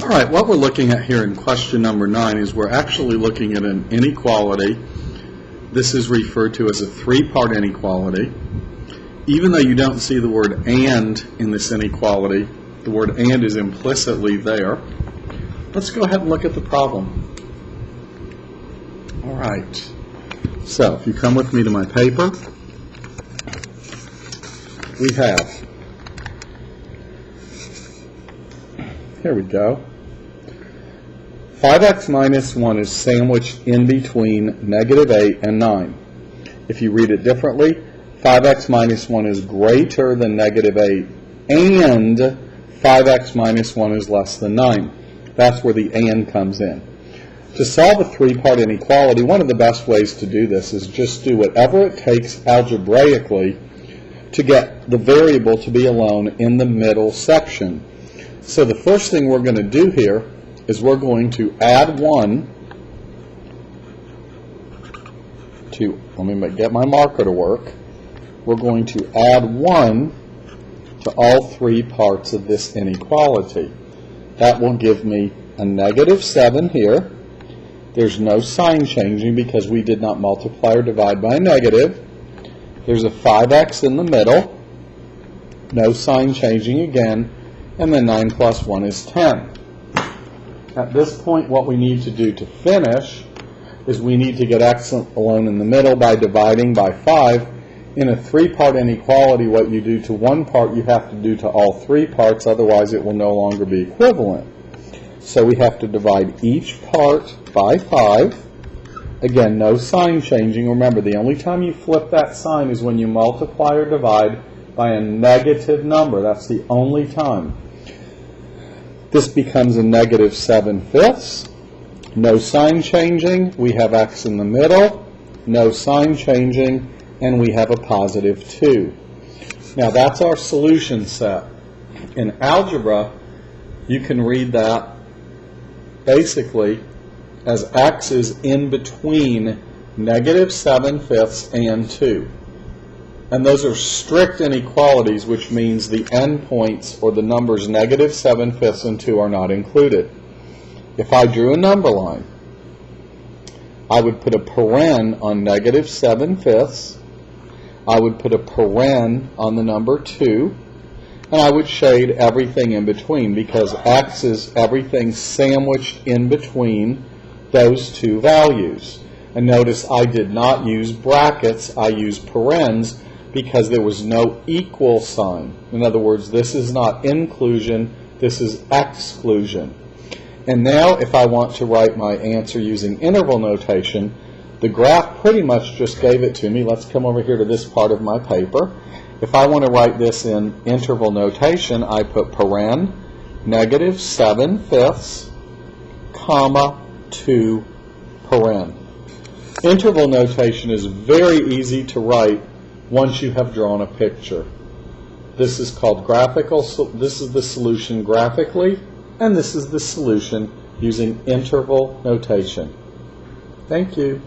All right, what we're looking at here in question number 9 is we're actually looking at an inequality. This is referred to as a three-part inequality. Even though you don't see the word "and" in this inequality, the word "and" is implicitly there. Let's go ahead and look at the problem. All right, so if you come with me to my paper, we have, here we go, 5x minus 1 is sandwiched in between -8 and 9. If you read it differently, 5x minus 1 is greater than -8 and 5x minus 1 is less than 9. That's where the "and" comes in. To solve a three-part inequality, one of the best ways to do this is just do whatever it takes algebraically to get the variable to be alone in the middle section. So the first thing we're going to do here is we're going to add 1 to, let me get my marker to work. We're going to add 1 to all three parts of this inequality. That will give me a -7 here. There's no sign changing because we did not multiply or divide by a negative. There's a 5x in the middle. No sign changing again. And then 9 plus 1 is 10. At this point, what we need to do to finish is we need to get x alone in the middle by dividing by 5. In a three-part inequality, what you do to one part, you have to do to all three parts, otherwise it will no longer be equivalent. So we have to divide each part by 5. Again, no sign changing. Remember, the only time you flip that sign is when you multiply or divide by a negative number. That's the only time. This becomes a -7/5. No sign changing. We have x in the middle. No sign changing. And we have a +2. Now that's our solution set. In algebra, you can read that basically as x is in between -7/5 and 2. And those are strict inequalities, which means the endpoints or the numbers -7/5 and 2 are not included. If I drew a number line, I would put a paren on -7/5. I would put a paren on the number 2, and I would shade everything in between because x is everything sandwiched in between those two values. And notice I did not use brackets, I used parens because there was no equal sign. In other words, this is not inclusion, this is exclusion. And now if I want to write my answer using interval notation, the graph pretty much just gave it to me. Let's come over here to this part of my paper. If I want to write this in interval notation, I put paren -7/5, comma, 2 paren. Interval notation is very easy to write once you have drawn a picture. This is called graphical. This is the solution graphically, and this is the solution using interval notation. Thank you.